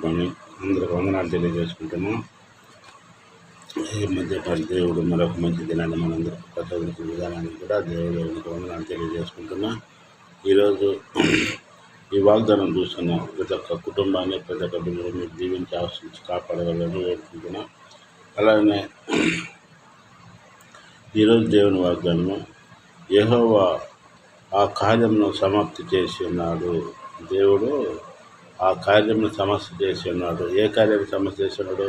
పని అందరికి వందనాలు తెలియజేసుకుంటాము. ఈ మధ్య దేవుడు మరొక మంచి దినాన్ని మనందరూ ప్రసాదించిన విధానాన్ని కూడా దేవుడికి వందనాలు తెలియజేసుకుంటున్నా. ఈరోజు ఈ వాగ్దానం చూస్తున్నాం. ప్రతి ఒక్క కుటుంబాన్ని, ప్రతి ఒక్క బిడ్డలు మీరు దీవించి ఆశించి కాపాడగలని వేడుకుంటున్నాం. అలానే ఈరోజు దేవుని వాగ్దానము, యెహోవా ఆ కార్యమును సమాప్తి చేసి ఉన్నాడు. దేవుడు ఆ కార్యమును సమస్య చేసి ఉన్నాడు. ఏ కార్యం సమస్య చేసి ఉన్నాడు?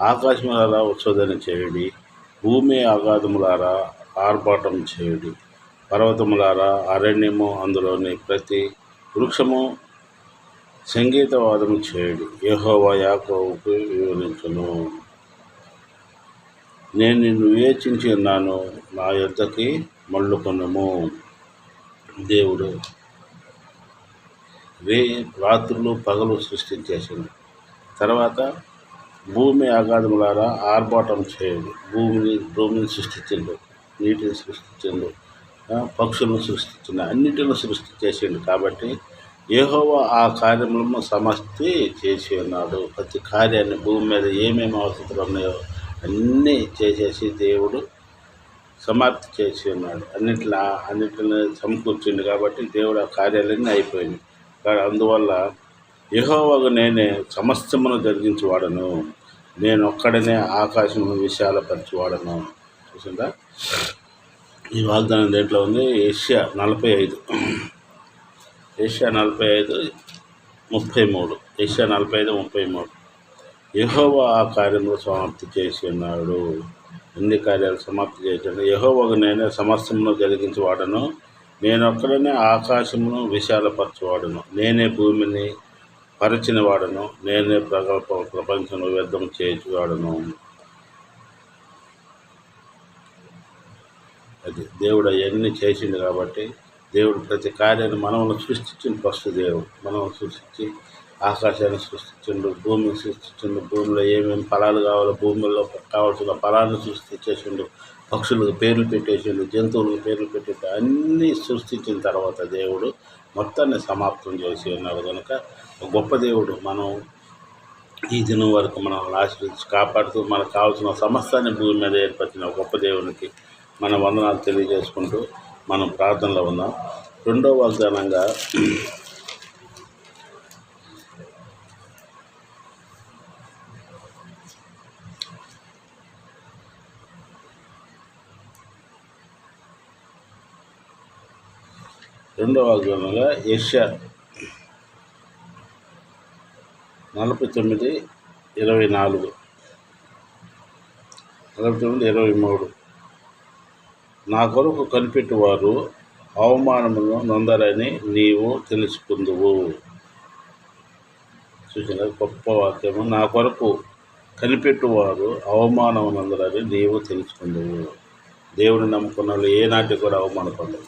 ఆకాశములారా ఉత్సోధన చేయుడి, భూమి అగాధములారా ఆర్భాటం చేయుడి, పర్వతములారా అరణ్యము అందులోని ప్రతి వృక్షము సంగీతవాదము చేయుడి. యెహోవా యాకోబుకు వివరించును. నేను నిన్ను వివేచించి ఉన్నాను, నా యొద్దకి మళ్ళుకొనుము. దేవుడు రాత్రులు పగలు సృష్టించేసింది. తర్వాత భూమి అగాధములారా ఆర్భాటం చేయండి. భూమిని సృష్టించిండు, నీటిని సృష్టించిండు, పక్షులను సృష్టించిండు, అన్నిటిని సృష్టించేసిండు. కాబట్టి యెహోవా ఆ కార్యములను సమస్తి చేసి ఉన్నాడు. ప్రతి కార్యాన్ని భూమి మీద ఏమేమి అవసరాలు ఉన్నాయో అన్నీ చేసేసి దేవుడు సమాప్తి చేసి ఉన్నాడు. అన్నిటిని సమకూర్చిండు. కాబట్టి దేవుడు ఆ కార్యాలన్నీ అయిపోయింది. అందువల్ల యెహోవాకు నేనే సమస్తమును జరిగించేవాడను, నేను ఒక్కడనే ఆకాశమును విశాలపరచువాడను. చూసిందా ఈ వాగ్దానం దేంట్లో ఉంది? యెషయా 45 33. యెషయా 45:33. యెహోవా ఆ కార్యములు సమాప్తి చేసి ఉన్నాడు. ఎన్ని కార్యాలు సమాప్తి చేశాడు? యెహోవాకు నేనే సమస్తమును జరిగించేవాడను, నేనొక్కడనే ఆకాశమును విశాలపరచువాడను, నేనే భూమిని పరిచిన వాడను, నేనే ప్రపంచంలో వ్యర్థం చేయించేవాడను. అది దేవుడు అవన్నీ చేసిండు. కాబట్టి దేవుడు ప్రతి కార్యాన్ని మనల్ని సృష్టించిండు. ఫస్ట్ దేవుడు మనల్ని సృష్టించి ఆకాశాన్ని సృష్టించిండు, భూమిని సృష్టించిండు, భూమిలో ఏమేమి ఫలాలు కావాలో భూమిలో కావాల్సిన ఫలాన్ని సృష్టించేసిండు, పక్షులకు పేర్లు పెట్టేసిండు, జంతువులకు పేర్లు పెట్టేసి అన్నీ సృష్టించిన తర్వాత దేవుడు మొత్తాన్ని సమాప్తం చేసి ఉన్నాడు. కనుక గొప్ప దేవుడు. మనం ఈ దినం వరకు మనల్ని ఆశ్రయించి కాపాడుతూ మనకు కావాల్సిన సమస్తాన్ని భూమి మీద ఏర్పరిచిన గొప్ప దేవునికి మన వందనాలు తెలియజేసుకుంటూ మనం ప్రార్థనలో ఉన్నాం. రెండో వాగ్దానంగా యెషయా 49:24, 49:23. నా కొరకు కనిపెట్టువారు అవమానమును నొందరని నీవు తెలుసుకుందువు. చూసిన గొప్ప వాక్యము. నా కొరకు కనిపెట్టువారు అవమానము నొందరని నీవు తెలుసుకుందువు. దేవుడిని నమ్ముకున్న వాళ్ళు ఏనాటి కూడా అవమానపడరు.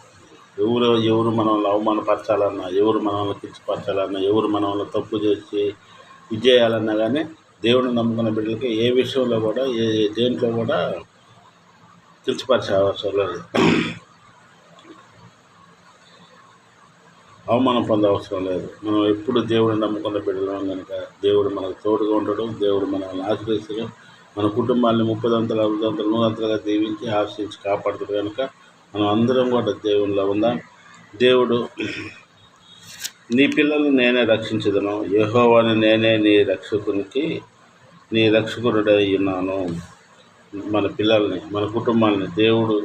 ఎవరు మనల్ని అవమానపరచాలన్నా, ఎవరు మనల్ని కించపరచాలన్నా, ఎవరు మనల్ని తప్పు చేసి విజయాలన్నా కానీ దేవుడిని నమ్ముకున్న బిడ్డలకి ఏ విషయంలో కూడా దేంట్లో కూడా కించపరిచే అవసరం లేదు, అవమానం పొందే అవసరం లేదు. మనం ఎప్పుడు దేవుడిని నమ్ముకున్న బిడ్డలం కనుక దేవుడు మనకు తోడుగా ఉంటాడు. దేవుడు మనల్ని ఆశ్రయిస్తాడు. మన కుటుంబాన్ని 30 60 100 దీవించి ఆశ్రయించి కాపాడుతాడు. కనుక మనం అందరం కూడా దేవునిలో ఉందాం. దేవుడు నీ పిల్లలు నేనే రక్షించదను, యెహోవాని నేనే నీ రక్షకుడై ఉన్నాను. మన పిల్లల్ని, మన కుటుంబాలని దేవుడు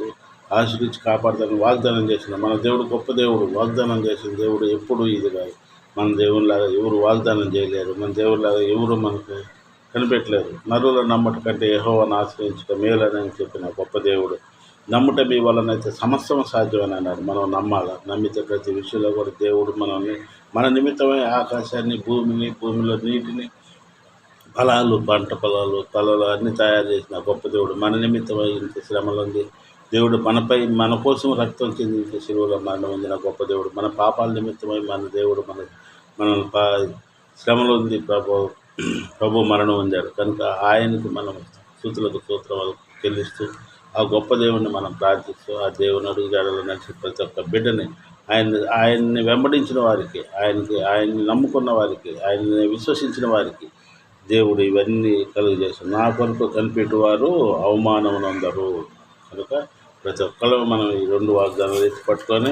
ఆశ్రయించి కాపాడుతానని వాగ్దానం చేసిన మన దేవుడు గొప్ప దేవుడు. వాగ్దానం చేసిన దేవుడు ఎప్పుడు ఇది కాదు. మన దేవునిలాగా ఎవరు వాగ్దానం చేయలేరు. మన దేవునిలాగా ఎవరు మనకు కనిపెట్టలేరు. నరుల నమ్మట కంటే యెహోవాను ఆశ్రయించడం మేలని చెప్పిన గొప్ప దేవుడు. నమ్ముట మీ వలనైతే సమస్తం సాధ్యమని అన్నాడు. మనం నమ్మాలి. నమ్మితే ప్రతి విషయంలో కూడా దేవుడు మన నిమిత్తమై ఆకాశాన్ని, భూమిలో నీటిని, ఫలాలు, పంట పొలాలు, తలలు అన్నీ తయారు చేసిన గొప్ప దేవుడు. మన నిమిత్తమై ఇంత శ్రమలు ఉంది. దేవుడు మన కోసం రక్తం చెందించే శిలువలో మరణం పొందిన గొప్ప దేవుడు. మన పాపాల నిమిత్తమై మన దేవుడు మనల్ని శ్రమలు ఉంది. ప్రభు మరణం పొందాడు. కనుక ఆయనకు మనం స్తుతులకు స్తోత్రాలు చెల్లిస్తూ ఆ గొప్ప దేవుడిని మనం ప్రార్థిస్తూ ఆ దేవుని అడుగుజాడలో నడిచి ప్రతి ఒక్క బిడ్డని ఆయన్ని వెంబడించిన వారికి, ఆయన్ని నమ్ముకున్న వారికి, ఆయన్ని విశ్వసించిన వారికి దేవుడు ఇవన్నీ కలుగజేస్తాడు. నా కొరకు కనిపెట్టువారు అవమానమునందరు. కనుక ప్రతి ఒక్కరు మనం ఈ 2 వాగ్దానాలు ఎత్తి పట్టుకొని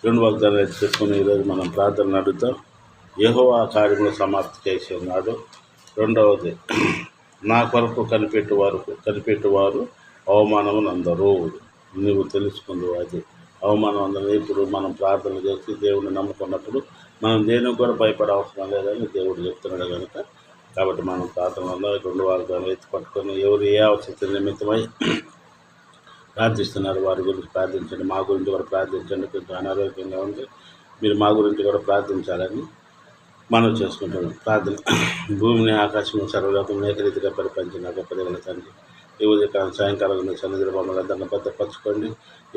2 వాగ్దానాలు ఎత్తి పెట్టుకొని ఈరోజు మనం ప్రార్థన అడుగుతాం. యెహోవా కార్యములు సమాప్తి చేసి ఉన్నాడు. రెండవది, నా కొరకు కనిపెట్టువారు అవమానమునందరు. నువ్వు తెలుసుకుందు అది అవమానం అందరూ. ఇప్పుడు మనం ప్రార్థన చేసి దేవుడిని నమ్ముకున్నప్పుడు మనం దేనికి కూడా భయపడే అవసరం లేదని దేవుడు చెప్తున్నాడు కనుక, కాబట్టి మనం ప్రార్థనలో 2 వాగ్దానాలు ఎత్తి పట్టుకొని ఎవరు ఏ అవసరం నిమిత్తమై ప్రార్థిస్తున్నారు వారి గురించి ప్రార్థించండి. మా గురించి కూడా ప్రార్థించండి. కొంచెం అనారోగ్యంగా ఉంది, మీరు మా గురించి కూడా ప్రార్థించాలని మనం చేసుకుంటాం. ప్రార్థన. భూమిని ఆకాశం సర్వలోకం ఏకరీతిగా పరిపాలించిన గొప్ప దేవుని తండ్రి, ఈ ఉదయకాలం సాయంకాలం సన్నిధిలో మమ్మల్ని అందరిని భద్రపరచుకోండి.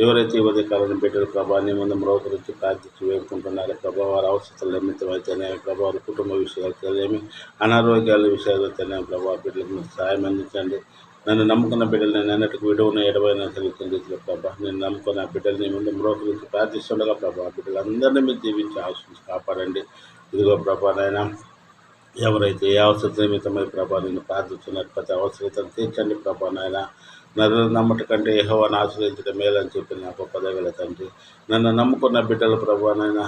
ఎవరైతే ఈ ఉదయకాలం పెట్టారు ప్రభా, నీ ముందు మరొకరించి ప్రార్థించి వేడుకుంటున్నారో ప్రభా, వారి అవసరాల నిమిత్తం అయితేనేమి ప్రభా, వారి కుటుంబ విషయాలైతేనేమి, అనారోగ్యాల విషయాలైతేనేమి ప్రభా, బిడ్డలకు మీరు సాయం అందించండి. నన్ను నమ్ముకున్న బిడ్డలు నేను అన్నట్టుకు విడువన ఎడవైనా సెలవుతున్న రీతిలో ప్రభా, నేను నమ్ముకున్న బిడ్డలు నీ ముందు మరొకరించి ప్రార్థిస్తుండగా ప్రభా, బిడ్డలందరినీ మీరు జీవించి ఆశించి కాపాడండి. ఇదిగో ప్రభా నాయన, ఎవరైతే ఏ అవసరం నిమిత్తమై ప్రభా నేను ప్రార్థిస్తున్నారు ప్రతి అవసరతను తీర్చండి ప్రభా నాయన. నన్ను నమ్మట కంటే యెహోవాను ఆశ్రయించడం మేలని చెప్పి నాకు పదగల తండ్రి. నన్ను నమ్ముకున్న బిడ్డలు ప్రభా నాయన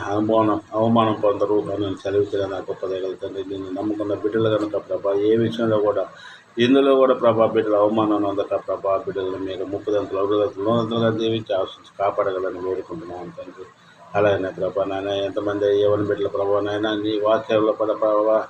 అవమానం పొందరు అని సెలవించిన నాకు పదగల తండ్రి. నేను నమ్ముకున్న బిడ్డలు కనుక ప్రభా ఏ విషయంలో కూడా ఇందులో కూడా ప్రభా బిడ్డల అవమానం అందక ప్రభా బిడ్డలను మీరు 30 దీవించి ఆశించి కాపాడగలని వేడుకుంటున్నాను తండ్రి. అలాగే ప్రభా నాయన, ఎంతమంది యవన బిడ్డల ప్రభా నాయన నీ వాక్యంలో ప్రభావ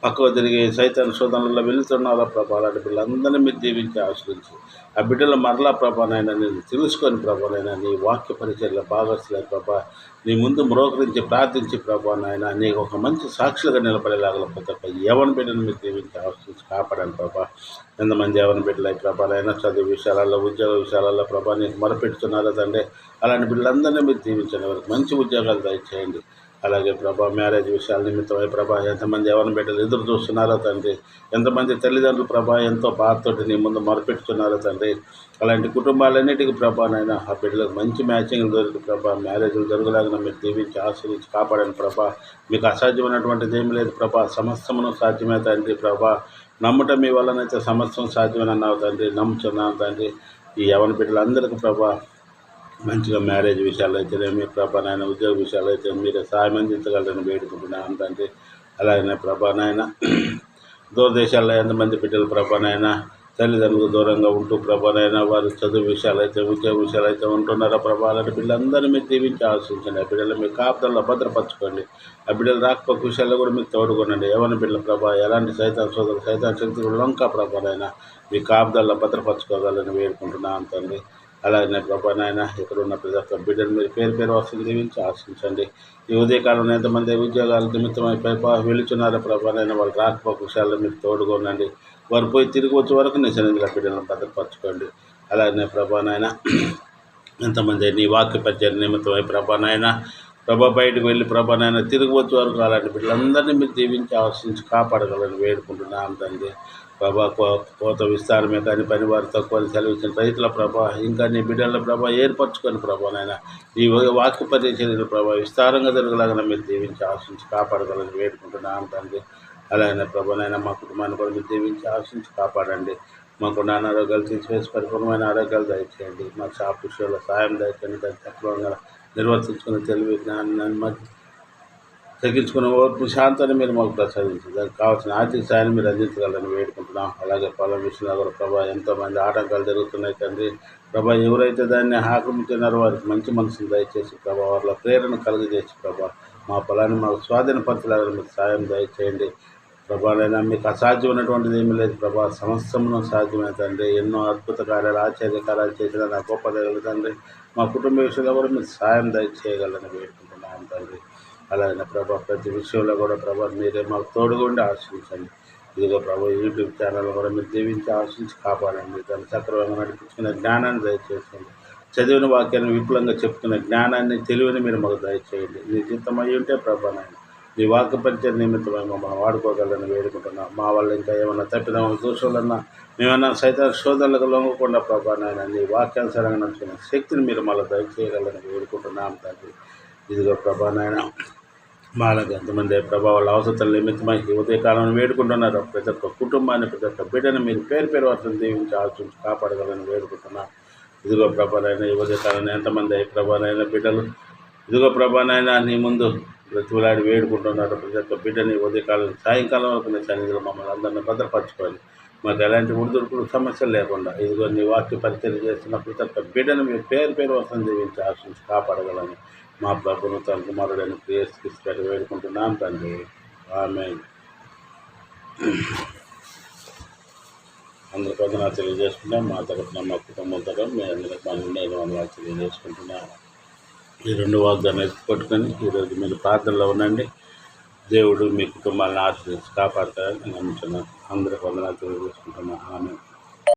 పక్కకు తిరిగి సైతాన్ శోధనలో వెళుతున్నారా ప్రభా, అలాంటి బిడ్డలందరినీ మీరు దీవించి ఆశ్రయించి ఆ బిడ్డలు మరలా ప్రభానైనా నేను తెలుసుకొని ప్రభానైనా నీ వాక్య పరిచయలో భాగస్తులే ప్రభా, నీ ముందు మ్రోకరించి ప్రార్థించి ప్రభానైనా నీకు ఒక మంచి సాక్షులుగా నిలబడేలాగలేకపోతే యవన బిడ్డను మీరు దీవించి ఆశ్రయించి కాపాడాను ప్రభా. ఎంతమంది యవన బిడ్డలు ప్రభానైనా చదువు విషయాలలో ఉద్యోగ విషయాలలో ప్రభా నీకు మొరపెడుతున్నారా తండ్రి, అలాంటి బిడ్డలందరినీ మీరు దీవించండి, వారికి మంచి ఉద్యోగాలు దయచేయండి. అలాగే ప్రభా మ్యారేజ్ విషయాల నిమిత్తమై ప్రభా ఎంతమంది ఎవరిని బిడ్డలు ఎదురు చూస్తున్నారో తండ్రి, ఎంతమంది తల్లిదండ్రులు ప్రభా ఎంతో బాధతోటి నీ ముందు మొరపెట్టుతున్నారో తండ్రి, అలాంటి కుటుంబాలన్నిటికీ ప్రభానైనా ఆ బిడ్డలకు మంచి మ్యాచింగ్లు దొరికి ప్రభా మ్యారేజ్లు జరుగులాగిన మీరు దీవించి ఆశ్రయించి కాపాడని ప్రభా. మీకు అసాధ్యమైనటువంటిది ఏమి లేదు ప్రభా, సమస్తమును సాధ్యమే తండ్రి ప్రభా. నమ్మటం మీ వల్లనైతే సమస్తం సాధ్యమని అన్నావు తండ్రి, నమ్ముచున్నాను తండ్రి. ఈ యవన బిడ్డలందరికీ ప్రభా మంచిగా మ్యారేజ్ విషయాలు అయితేనేమి ప్రభా నాయన, ఉద్యోగ విషయాలు అయితే మీరే సాయం అందించగలరని వేడుకుంటున్నాను తండ్రి. అలాగనే ప్రభా నాయన, దూరదేశాల్లో ఎంతమంది బిడ్డలు ప్రభా నాయన తల్లిదండ్రులకు దూరంగా ఉంటూ ప్రభా నాయన వారు చదువు విషయాలు అయితే ఉద్యోగ విషయాలు అయితే ఉంటున్నారో ప్రభా, అలాంటి బిడ్డలందరినీ మీరు దీవించి ఆశించండి. ఆ బిడ్డలు మీ కాపుదల్లో భద్రపరచుకోండి. ఆ బిడ్డలు రాకపోక విషయాల్లో కూడా మీకు తోడుకోనండి. ఎవరి బిడ్డల ప్రభా ఎలాంటి సైతాన్ శక్తి కూడా వంక ప్రభా నాయన మీ కాపుదల్లో భద్రపరచుకోగలని వేడుకుంటున్నాను తండ్రి. అలాగే ప్రభా నాయన ఇక్కడ ఉన్న ప్రతి ఒక్క బిడ్డలు మీరు పేరు వస్తుంది దీవించి ఆశించండి. ఈ ఉదయకాలంలో ఎంతమంది ఉద్యోగాల నిమిత్తమై వెళుచున్నారో ప్రభా నాయన వాళ్ళు రాకపోక విషయాల్లో మీరు తోడుకోనండి. వారు పోయి తిరిగి వచ్చే వరకు నీ సన్నిధిలో బిడ్డలను భద్రపరచుకోండి. అలాగే ప్రభా నాయన ఎంతమంది నీ వాక్య పరిచయం నిమిత్తమై ప్రభా నాయన ప్రభా బయటకు వెళ్ళి ప్రభా నాయన తిరిగి వచ్చే వరకు అలాంటి బిడ్డలందరినీ మీరు దీవించి ఆశించి కాపాడగలని వేడుకుంటున్నాను తండ్రి. ప్రభా కోత విస్తారమే కానీ పని వారు తక్కువ సెలవిచ్చిన రైతుల ప్రభా ఇంకా నీ బిడ్డల ప్రభా ఏర్పరచుకొని ప్రభా నాయన ఈ వాక్య పరిచర్యల ప్రభా విస్తారంగా జరగలాగా మీరు దీవించి ఆశించి కాపాడగలని వేడుకుంటున్నాను తండ్రి. అలాగే ప్రభా నాయన మా కుటుంబాన్ని కూడా మీరు దీవించి ఆశించి కాపాడండి. మాకున్న అనారోగ్యాలు తీసివేసి పరిపూర్ణమైన ఆరోగ్యాలు దయచేయండి. మా షాప్ విషయంలో సాయం దయచేయండి. దాన్ని సక్రమంగా నిర్వర్తించుకుని తెలివి జ్ఞానాన్ని తగ్గించుకున్న ఓర్పు శాంతాన్ని మీరు మాకు ప్రసాదించి దానికి కావాల్సిన ఆర్థిక సాయాన్ని మీరు అందించగలని వేడుకుంటున్నాం. అలాగే పొలం విషయంలో కూడా ప్రభా ఎంతోమంది ఆటంకాలు జరుగుతున్నాయి తండ్రి. ప్రభా ఎవరైతే దాన్ని ఆక్రమించినారో వారికి మంచి మనసును దయచేసి ప్రభా వాళ్ళ ప్రేరణ కలుగజేసి ప్రభా మా పొలాన్ని మాకు స్వాధీనపరచలాగా మీరు సాయం దయచేయండి. ప్రభానైనా మీకు అసాధ్యమైనటువంటిది ఏమీ లేదు ప్రభా, సమస్తమును సాధ్యమే తండ్రి. ఎన్నో అద్భుత కార్యాలు ఆశ్చర్య కార్యాలు చేసిన నా గొప్ప దేవుడు తండ్రి. మా కుటుంబ విషయంలో కూడా మీరు సాయం దయచేయగలని వేడుకుంటున్నాం తండ్రి. అలాగే ప్రభా ప్రతి విషయంలో కూడా ప్రభా మీరే మాకు తోడుగుండి ఆశించండి. ఇదిగో ప్రభా యూట్యూబ్ ఛానల్ కూడా మీరు దీవించి ఆశించి కాపాడండి. దాన్ని సక్రమంగా నడిపించుకునే జ్ఞానాన్ని దయచేయండి. చదివిన వాక్యాన్ని విపులంగా చెప్తున్న జ్ఞానాన్ని తెలివిని మీరు మాకు దయచేయండి. మీ చిత్తమై ఉంటే ప్రభా నాయన నీ వాక్య పరిచయ నిమిత్తమై మమ్మల్ని వాడుకోగలని వేడుకుంటున్నాం. మా వల్ల ఇంకా ఏమైనా తప్పిదం దూషాలన్నా మేమన్నా సైతం శోధనలకు లొంగకుండా ప్రభా నాయన నీ వాక్యానుసారంగా నడుచుకునే శక్తిని మీరు మళ్ళీ దయచేయగలని వేడుకుంటున్నాం తండ్రి. ఇదిగో ప్రభా నాయన మాలకు ఎంతమంది ప్రభా వాళ్ళ అవసరాల నిమిత్తమై ఉదయకాలం వేడుకుంటున్నారు. ప్రతి ఒక్క కుటుంబాన్ని ప్రతి ఒక్క బిడ్డను మీరు పేరు పేరు వర్షం దీవించి ఆలోచించి కాపాడగలని వేడుకుంటున్నాం. ఇదిగో ప్రభానైనా ఈ ఉదయకాలం ఎంతమంది ప్రభానైనా బిడ్డలు ఇదిగో ప్రభానైనా నీ ముందు బ్రతులాడి వేడుకుంటున్నారు. ప్రతి ఒక్క బిడ్డని ఉదయకాలం సాయంకాలం వరకు నీ సన్నిధిలో మమ్మల్ని అందరినీ భద్రపరచుకోవాలి. మాకు ఎలాంటి ఉడుదుడుకులు సమస్యలు లేకుండా ఇదిగో నీ వాక్య పరిచయం చేస్తున్న ప్రతి ఒక్క బిడ్డను మీరు పేరు పేరు వర్షం దీవించి ఆశించి కాపాడగలని మా ప్రభును తన కుమారుడైన క్రియేట్ వేడుకుంటున్నాం తండ్రి. ఆమేన్. అందరి వందనాలు తెలియజేసుకుంటాం. మా తరఫున మా కుటుంబం తరఫున మీ అందరికి మా నేను వందనాలు తెలియజేసుకుంటున్నాను. ఈ 2 వాగ్దానాలు ఎత్తుపట్టుకొని ఈరోజు మీరు ప్రార్థనలో ఉండండి. దేవుడు మీ కుటుంబాలను ఆశీర్వదించి కాపాడతారని నమ్ముతున్నాను. అందరికి వందనాలు తెలియజేసుకుంటున్నాను. ఆమేన్.